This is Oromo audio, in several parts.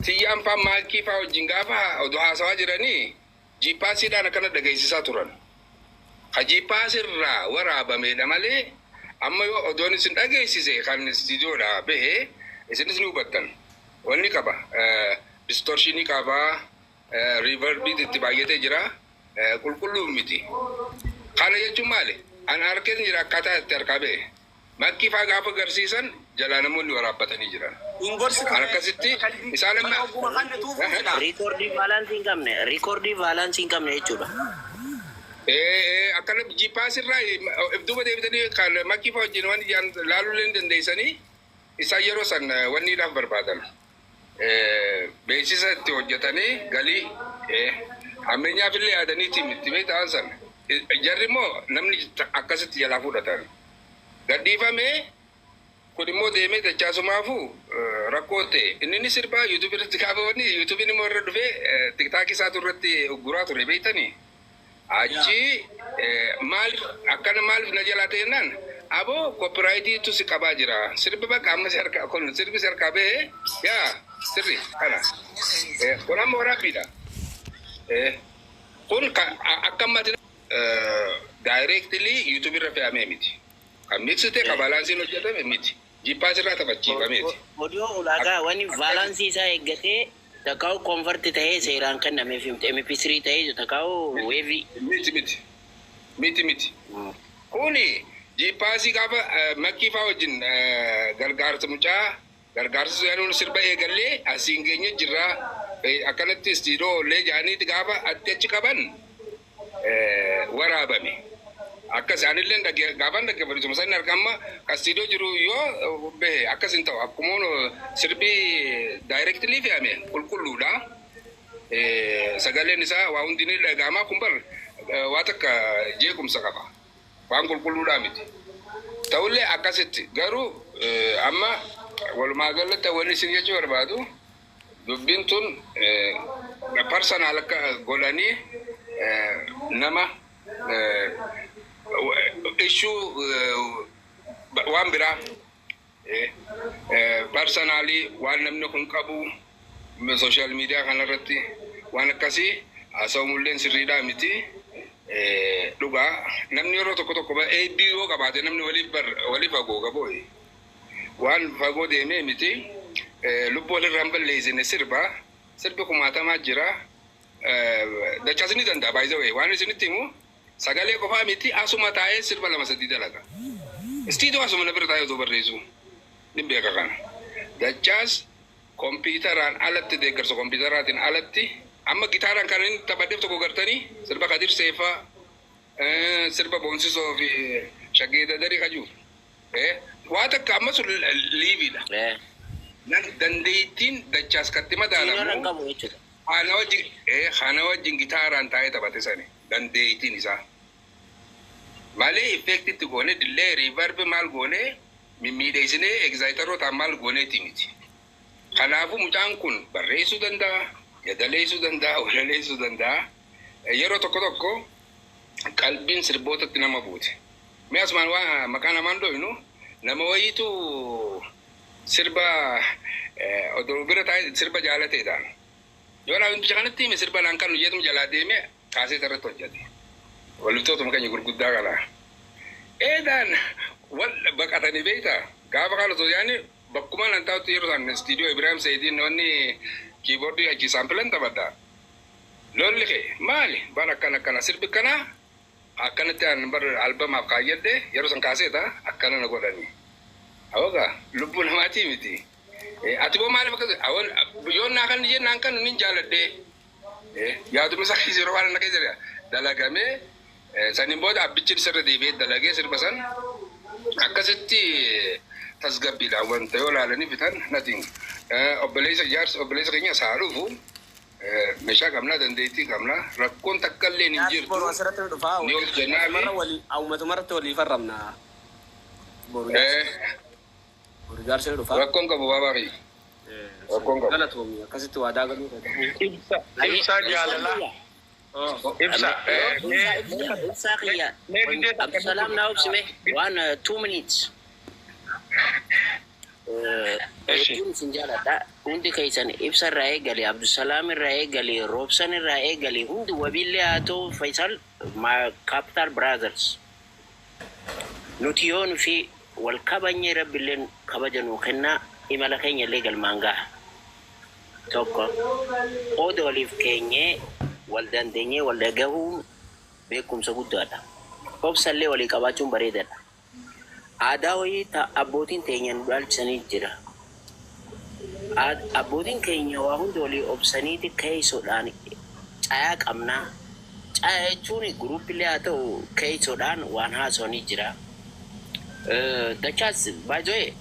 Tiyyaan fa'aa maakii fa'aa wajjin gaafa oduu haasawaa jiranii jiippaasiidhaan akkana dhageessisaa turan. Ha jiippaasirraa waraabamedha malee amma yoo odoon isin dhageessise kan istiidiyoodhaa bahee isinis ni hubattan. Wanni qaba distortionii qaba riverbii itti baay'atee jira qulqulluu miti. Kana jechuun maali? An harkeen jira akkaataa itti harkaa ba'e. Makkii fa'aa gaafa agarsiisan jalaa namoonni waraabbatanii jiran. Akkasitti isaan amma Rikoordii vaalaansii hin qabne jechuudha. akkana jiippaasirraa duuba deebitanii kan makkii fa'aa wajjin waan laaluu hin dandeessanii isaan yeroo san wanniidhaaf barbaadan. Beeksisa itti hojjetanii galii ammeenyaaf illee yaadaniitii miti beektaan san. Jarri immoo namni akkasitti jalaa fudhatan. Gadhiifamee kun immoo deemee dachaasumaafuu rakkoo ta'e. Inni sirbaa yuutuubii irratti kaafamanii yuutuubiin immoo irra dhufee tiktaakii isaatu irratti ugguraa ture beektanii. Achi maaliif akkana maaliif na jalaa ta'ennaan aboo koopiraayiitiitu si qabaa jira. Sirbi bakka amma si harkaa kun sirbi si harkaa bahee yaa sirri kana. Kun amma waraabbiidha. Kun akka ammatti directly YouTube irra fe'amee miti. Kan miksite ka baalaansiin hojjetame miti. Jiippaas irraa taphachiifameeti. Oduu ulaagaa wanni vaalaansii isaa eeggatee takkaa'u konverti ta'ee seeraan kennameef MP3 ta'ee takkaa'u weevi. Miti. Kuni jiippaasii gaafa makkii fa'aa wajjin gargaarsa mucaa gargaarsa yaanuun sirba eegallee asiin geenye jirra. Akkanatti istiidoo ollee jaaniiti gaafa addi achi qaban waraabame. Akkas anillee gaafan dhaggeeffatu masan argama kastiidoo jiru yoo bahe akkas hin ta'u akkuma sirbii directly fe'ame qulqulluudha. Sagaleen isaa waa hundi ni dhaga'ama kun bar waa takka jeequmsa qaba. Waan qulqulluudha miti. Ta'ullee akkasitti garuu amma walumaa galatti wanni isin jechuu barbaadu dubbiin tun personal akka godhanii nama issue waan biraa personally waan namni kun qabu social media kanarratti waan akkasii haasa'umulleen sirriidhaa miti. Dhugaa namni yeroo tokko ABO qabaate namni waliif fagoo qaboo waan fagoo deemee miti. Lubbuu walirraa hin balleessine sirbi kumaatamaa jira. Dachaas ni danda'a baay'ee waan isinitti himu sagalee qofaa miti asuma taa'ee sirba 2-3 dalaga. Istiidoo asuma na bira taa'ee otoo barreessu ni beeka kana. Dachaas kompiitaraan alatti deeggarsa kompiitaraatiin alatti amma gitaaraan kan inni taphateef tokko gartanii sirba Kadir Seefaa sirba Boonsisoo fi Shaggee Dadarii kajuu. Waa takka amma sun liiviidha. Dandeettiin dachaas katti madaalamu hana wajjin gitaaraan taa'ee taphate sani dandeettiin isaa. Malee effektitti goone dillee riivarbi maal goone mimmiidheessinee egzaayitaroota maal gooneeti miti. Kanaafuu mucaan kun barreessuu danda'a, yadaleessuu danda'a, walaleessuu danda'a. Yeroo tokko qalbiin sirbootatti nama buute. Mee asumaan waa maqaa namaan dho'inu nama wayiitu sirba odoo bira taa'ee sirba jaalateedhaan. Yoo naamni kanatti hime sirba naan kan hojjetu jalaa deeme kaasee irratti hojjete. Walittootuma keenya gurguddaa kana. Eedaan wal baqatanii beektaa gaafa kana osoo yaani bakkuma nan taa'utti yeroo isaan istiidiyoo Ibrahim Sayidiin wanni kiiboordii achi saampilan taphadha. Lolli kee maali bara akkana sirbi kana akkanatti aan bar albamaaf kaayyadde yeroo san kaaseeta akkana na godhanii. Awoga lubbuu namaatii miti. Ati boo maaliif akkas yoo naa kan jennaan kan nin jaaladde. Yaaduma isaa keessa yeroo waan akka jira dalagamee saniin booda abbichi sirra deebi'ee dalagee sirba san akkasitti tasgabbiidhaan wanta yoo laalanii fitan natiin obboleessa keenya isaa dhufu meeshaa qabnaa dandeettii qabnaa rakkoon takka illee hin jirtu. Ni hojjennaa fi uummatumatti walii farramna. Rakkoon qabu baabaa fi rakkoon qabu. Galatoomii akkasitti waadaa galuu Ibsa jaalalaa. Ibsa kiyya. Abdusalaam naa obsime waan 2 minutes. Hedduun isin jaaladha. Hundi keessan ibsa irraa eegalee, Abdusalaam irraa eegalee, Roobsan irraa eegalee, hundi wabiillee haa ta'u Faisal Capital Brothers. Nuti yoon fi wal kabanyee rabbiilleen kabajanuu kennaa imala keenya illee galmaan gaha. Tokko qooda waliif keenyee wal dandeenyee wal dhagahuun beekumsa guddaadha. Obsallee walii qabaachuun bareedaadha. Aadaa wayii abbootiin teenya nu dhaalchisanii jira. Abbootiin keenya waa hunda walii obsaniiti keessoodhaan caayaa qabnaa. Caayaa jechuun guruuppiillee haa ta'u keessoodhaan waan haasawanii jira. Dachaas baay'ee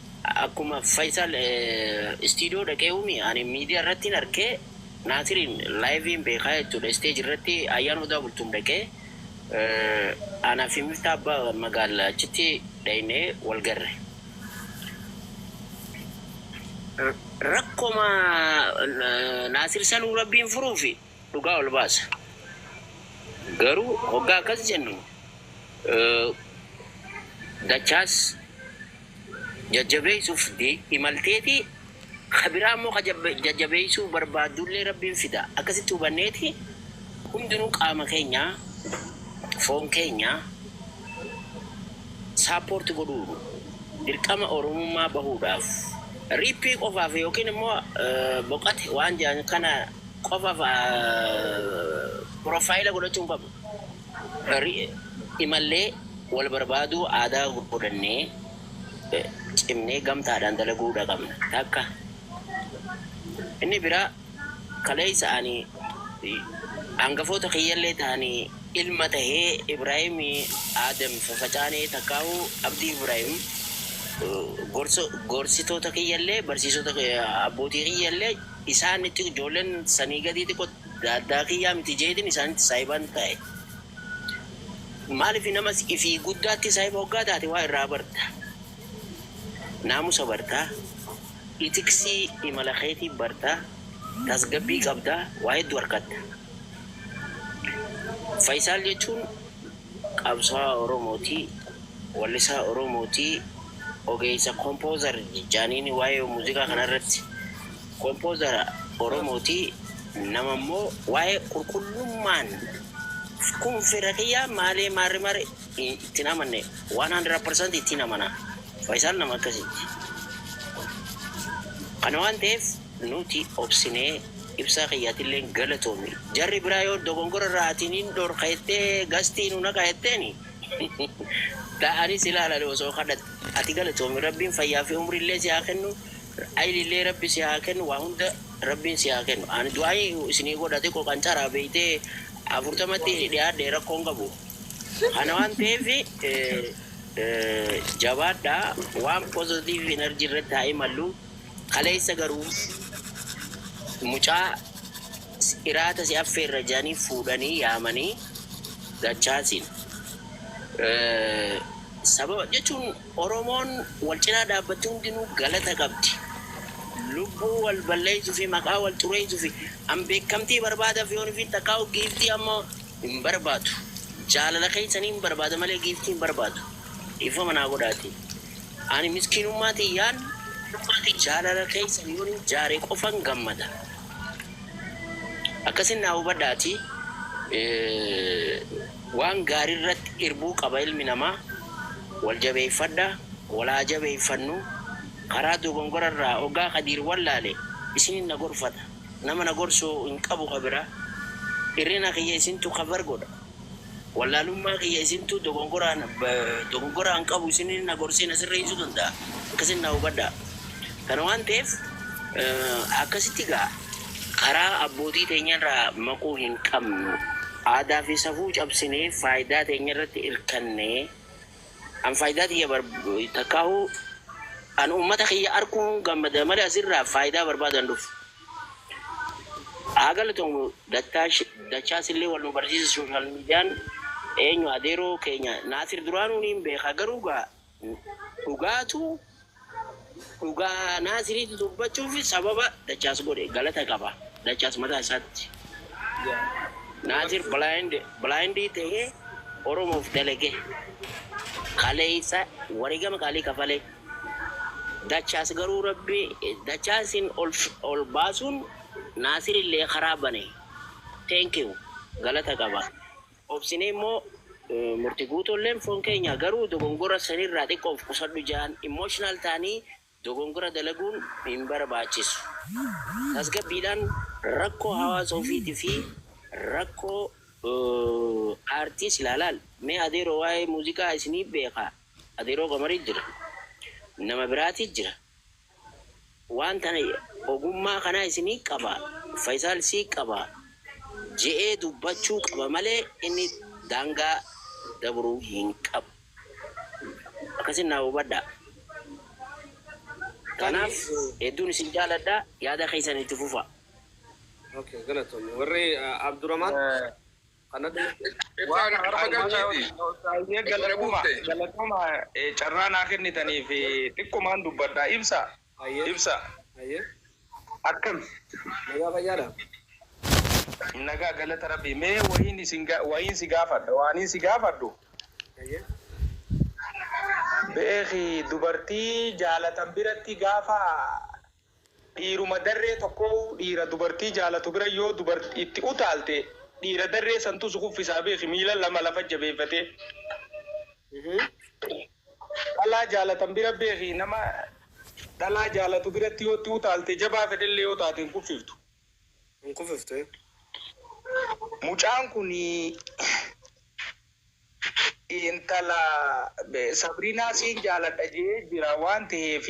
akkuma Faisal istiidiyoo dhaqee uumi ani miidiyaa irratti argee Naasiriin laayiviin beekaa jechuudha. Isteejii irratti ayyaana odaa bultuun dhaqee anaa fi Miftaa abbaa magaalaa achitti dhaynee wal garre. Rakkoma Naasir sanuu rabbiin furuu fi dhugaa ol baasa. Garuu hoggaa akkas jennu dachaas jajjabeessuuf imalteeti kabiraa immoo jajjabeessuu barbaadullee rabbiin fida. Akkasitti hubanneeti hundinuu qaama keenyaa foon keenyaa saappoorti godhuu dirqama oromummaa bahuudhaaf riippii qofaaf yookiin immoo boqote waan jedhan kana qofaaf profaayila godhachuun qabu. Imallee wal barbaaduu aadaa godhannee cimnee gamtaadhaan dalaguudha qabna. Takka inni biraa kaleessa ani hangafoota kiyyallee ta'anii ilma tahee Ibrahim Adam fafacaanee takkaa'u Abdii Ibrahim gorsitoota kiyyallee barsiisota abbootii kiyyallee isaanitti ijoolleen sanii gadiitti addaa kiyyaa miti jeetin isaanitti saayibaan ta'e. Maaliif namas ifii guddaatti saayiba hoggaa taate waa irraa barta. Naamusa bartaa, itiksii imala keetii bartaa, tasgabbii qabdaa, waa hedduu harkatta. Faisal jechuun qabsaa Oromootii, wallisaa Oromootii, ogeessa kompoozar jaaniin waa'ee muuziqaa kanarratti kompoozara Oromootii nama immoo waa'ee qulqullummaan kun fira kiyyaa maalee maarri ittiin amanne 100% ittiin amana. Faisal nama akkasitti. Kana waan ta'eef nuti obsinee ibsaa kiyyaatillee galatoomi. Jarri biraa yoo dogongora raatiniin dhorkayettee gastiin una kaayetteeni. Ta'anis ilaalan osoo kadhat ati galatoomi rabbiin fayyaa fi umriillee si haa kennu. Ayilillee rabbi si haa kennu waa hunda rabbiin si haa kennu. Ani du'aayii isinii godhate qoqancaraa beeytee 40 dhiyaadhee rakkoon qabu. Kana waan ta'eef jabaadhaa waan positive energy irratti haa imallu. Kaleessa garuu mucaa iraata si affeerra jaanii fuudhanii yaamanii dachaasiin. Sababa jechuun Oromoon wal cinaa dhaabbatti hundinuu galata qabdi. Lubbuu wal balleessuu fi maqaa wal xureessuu fi beekamtii barbaadaaf yoon fi takkaa'u giiftii ammoo hin barbaadu. Jaalala keessanii hin barbaada malee giiftii hin barbaadu. Ifa manaa godhaati. Ani miskiinummaati yaan jaalala keessan yoon jaaree qofan gammada. Akkasin naa hubadhaati waan gaarii irratti irbuu qaba ilmi namaa wal jabeeffadha walaa jabeeffannu karaa dogongora irraa ogaa Qadiir wallaale isinin na gorfata nama na gorsuu hin qabu qabira irrina kiyya isintu kabar godha wallaalummaa kiyya isintu dogongoraan qabu isinin na gorsina sirreessuu danda'a akkasin naa hubadha. Kana waan ta'eef akkasitti gaa karaa abbootii teenyarraa maquu hin qabnu aadaa fi safuu cabsinee faayidaa teenya irratti hirkannee an faayidaa tiyya takkaa'u an uummata kiyya arguun gammada malee asirraa faayidaa barbaadan dhufu. Agalatoon dachaasillee wal nu barsiisa sooshaal miidiyaan eenyu adeeroo keenya Naasir duraanuu niin beeka garuu dhugaa Naasiriitti dubbachuuf sababa dachaas godhe galata qaba. Dachaas mataa isaatti. Naasir blindii ta'ee Oromoof dalage kaleessa wareegama qaalii kafalee dachaas garuu rabbi dachaasin ol baasuun naasir illee karaa bane thank you galata qaba obsinee immoo murtii guutuulleen foon keenya garuu dogongora sanirraa xiqqoof qusadhu jaan emotional taanii dogongora dalaguun hin barbaachisu tasgabbiidhaan rakkoo hawaasa ofiitii fi rakkoo aartiis ilaalaal mee adeeroo waa'ee muuziqaa isinii beekaa adeeroo gamarii jira nama biraatii jira waan tana ogummaa kanaa isinii qaba Faayisaal sii qaba je'ee dubbachuu qaba malee inni daangaa dabruu hin qabu akkasin naa hubadhaa kanaaf hedduun isin jaaladhaa yaada keessan itti fufa. Okay, galatoomne warri Abdurrahman galatuma carraa naa kennitaniif xiqqoomaan dubbadhaa ibsa akkam nagaa fayyaadha. nagaa galata rabbi mee wayiin si gaafadha waaniin si gaafadhu beeki dubartii jaalatan biratti gaafa dhiiruma darree tokko dhiira dubartii jaalatu bira yoo dubartii itti utaalte dhiira darree santu sukuffisaa beeki miila lama lafa jabeeffate dhalaa jaalatan bira beeki nama dhalaa jaalatu biratti yoo itti utaalte jabaa fedhellee yoo taate hin kuffiftu. Mucaan kun intala Sabriinaa siin jaaladha jee jira waan ta'eef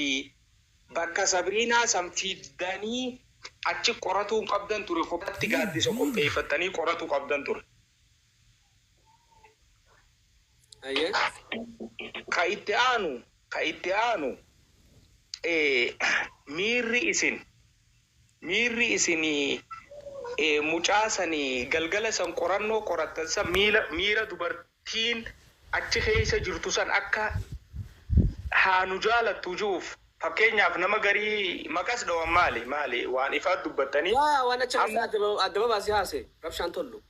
bakka Sabriinaa san fiddanii achi qoratuu qabdan ture kophaatti gaaddisa qopheeffatanii qoratuu qabdan ture. Ka itti aanu miirri isinii mucaa sanii galgala san qorannoo qorattan san miira dubartiin achi keessa jirtu san akka haanu jaalattu juuf fakkeenyaaf nama garii maqas dhawan maali waan ifaa dubbattanii waan achi addaba baasii haase rabshaan tollu.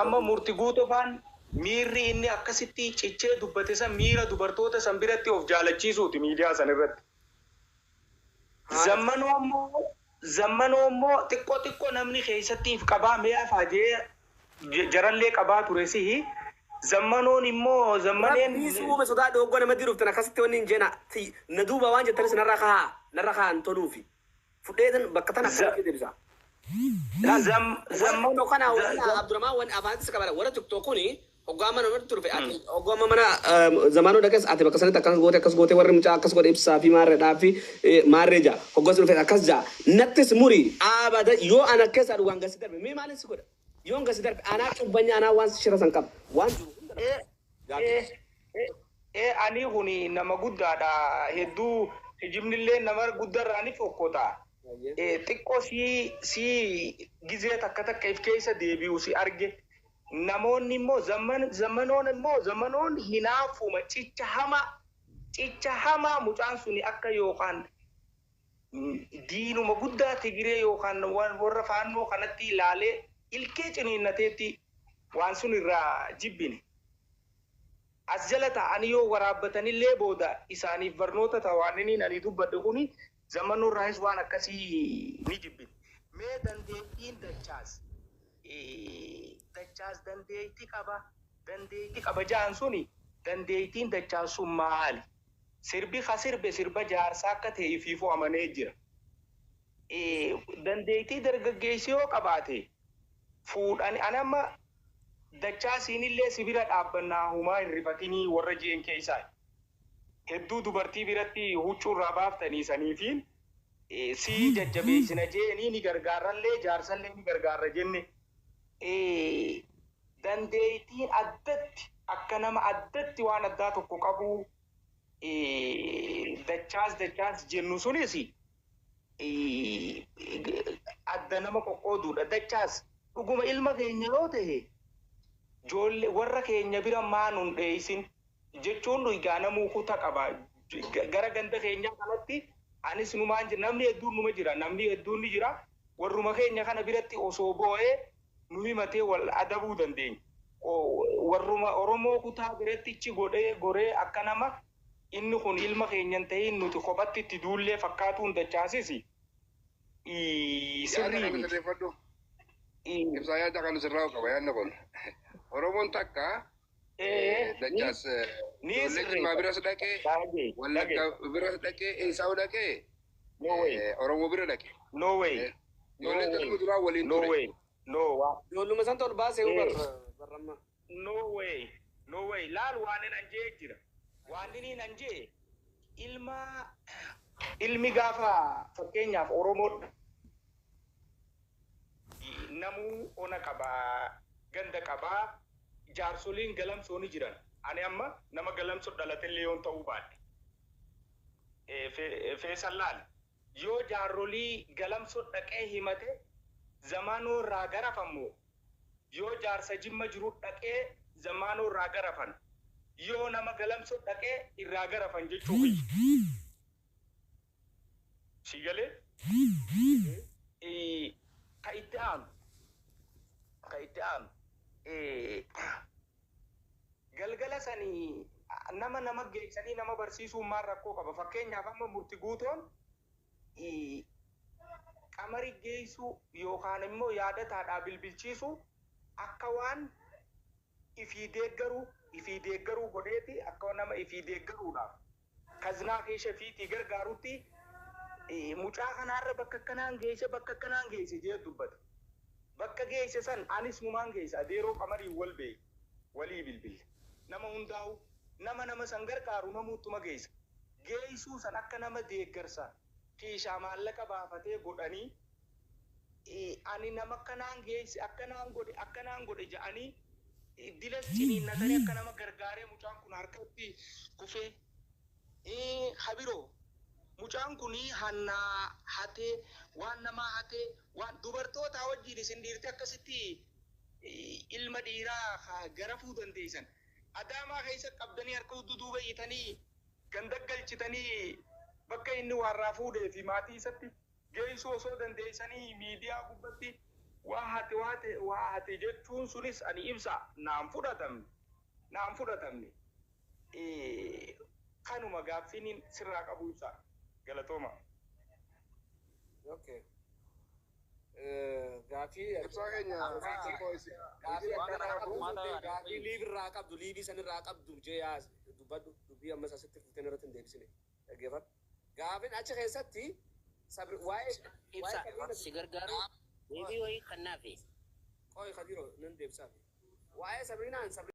Amma murtii guutofaan miirri inni akkasitti cichee dubbate san miira dubartoota san biratti of jaalachiisuuti miidiyaa san irratti. Zammanoo immoo xiqqoo namni keessattiif qabaa mi'a faajee jarallee qabaa ture sihi zammanoon immoo zammaneen suume sodaa doggoo nama diruuftan akkasitti wanni hin jeena na duuba waan jettanis narra kaan toluufi fudheetan bakka tana akkasitti deebisa. Zammanoo kana Abdurrahman waan afaantis qabara warra tiktokuni hoggaama namatti turfe hoggaama mana zamaanoo dhaqes ati bakka sanatti akkas goote warri mucaa akkas godhe ibsaa fi maarreedhaa fi maarreeja hoggas dhufe akkas jaa nattis muri abada yoo ana keessa dhugaan gasi darbe mee maalin si godha yoo gasi darbe anaa cubbanya anaa waan shira san qaba waan ani kuni nama guddaadha hedduu hijibnillee nama guddarraa ni fokkota xiqqoo si gizee takka if keessa deebi'u si arge namoonni immoo zammanoon hinaafuma cicha hamaa mucaan suni akka yookaan diinuma guddaa Tigiree yookaan warra faannoo kanatti ilaalee ilkee ciniinnateetti waan sun irraa jibbine. As jala ta'anii yoo waraabbatanillee booda isaaniif barnoota tawaaniniin ani dubbadhe kuni zammanoo irraas waan akkasii ni jibbine. Mee dandeettiin dachaas dandeettii qaba jaan suni dandeettiin dachaas sun maali? Sirba jaarsaa akka ta'e ifiifuu amanee jira. Dandeettii dargaggeessi yoo qabaate fuudhani anamma dachaasiinillee sibira dhaabbannaa humaa hin rifatinii warra jeen keessaa hedduu dubartii biratti huccuurraa baaftanii saniifiin si jajjabeessina jeeni ni gargaarrallee jaarsallee ni gargaarra jenne dandeettiin addatti akka nama addatti waan addaa tokko qabu dachaas jennu sunis adda nama qoqqooduudha. Dachaas dhuguma ilma keenya yoo ta'e ijoollee warra keenya bira maanuun dheessin jechuun dhugaa namuu kutaa qaba. Gara ganda keenyaa kanatti anis numaan jira namni hedduun numa jira namni hedduun ni jira warruma keenya kana biratti osoo boo'ee nu himatee wal adabuu dandeenya. Warruma Oromoo kutaa biratti goree akka nama inni kun ilma keenyan ta'in nuti kophatti itti duullee fakkaatuun dachaasisi. Yaada kana Sirrii sirreeffadhu. Ibsaa yaada kana sirraa qaba yaadni kun. Oromoon takka dachaas ni ijoollee Jimmaa biras dhaqee Wallagga biras dhaqee Eesawu dhaqee No way. Oromoo bira dhaqe. No way. Ijoollee jaluma duraa waliin No ture. way. No wa. ijoolluma san tol baasee barramma. No way. No way. Laal waan hin anjee jira. Waan inni hin anjee ilmi gaafa fakkeenyaaf Oromoo namuu ona qabaa ganda qabaa jaarsoliin galamsooni jiran. Ani amma nama galamsoo dhalatellee yoon ta'uu baadhe. Feesan laal. Yoo jaarolii galamsoo dhaqee himate zamaanoo irraa garafammoo yoo jaarsa jimma jiru dhaqee zamaanoo irraa garafan yoo nama galamsoo dhaqee irraa garafan jechuu si galee ka itti aanu galgala sanii nama geessanii nama barsiisuun maal rakkoo qaba fakkeenyaaf amma murti guutoon qamari geessu yookaan immoo yaadataadhaa bilbilchiisu akka waan ifii deeggaruu godheeti akka nama ifii deeggaruudhaaf kaznaa keessa fiitii gargaarutti mucaa kanaarra bakka akkanaan geesse jee dubbata. Bakka geesse san anis numaan geesse adeeroo qamarii walii bilbille. Nama hundaa'u nama san gargaaru namuuttuma geessa. Geessuu san akka nama deeggarsa kiishaa maallaqa baafatee godhanii ani nama akkanaan geesse akkanaan godhe jedhanii dilas ciniinnatanii akka nama gargaaree mucaan kun harkatti kufee habiroo mucaan kun hannaa hatee waan namaa hatee waan dubartoota wajjin isin dhiirte akkasitti ilma dhiiraa garafuu dandeessan. Adaamaa keessa qabdanii harka duuba hiitanii ganda galchitanii bakka inni warraa fuudhee fi maatii isatti geessuu osoo dandeessanii miidiyaa gubbatti waa hate jechuun sunis ani ibsa naan fudhatamne kanuma gaaffiin sirraa qabu ibsa galatooma. Okay. Gaafii Ibsaa keenya gaafii liivirraa qabdu liivii sanirraa qabdu jee dubbadhu dubbii ammas asitti fufteen irratti hin deebisine dhaggeeffadhu. Gaafiin achi keessatti Ibsa si gargaaru deebii wayii kannaafi. Qoy Kadiroo nan deebisaaf. Waa'ee Sabriinaan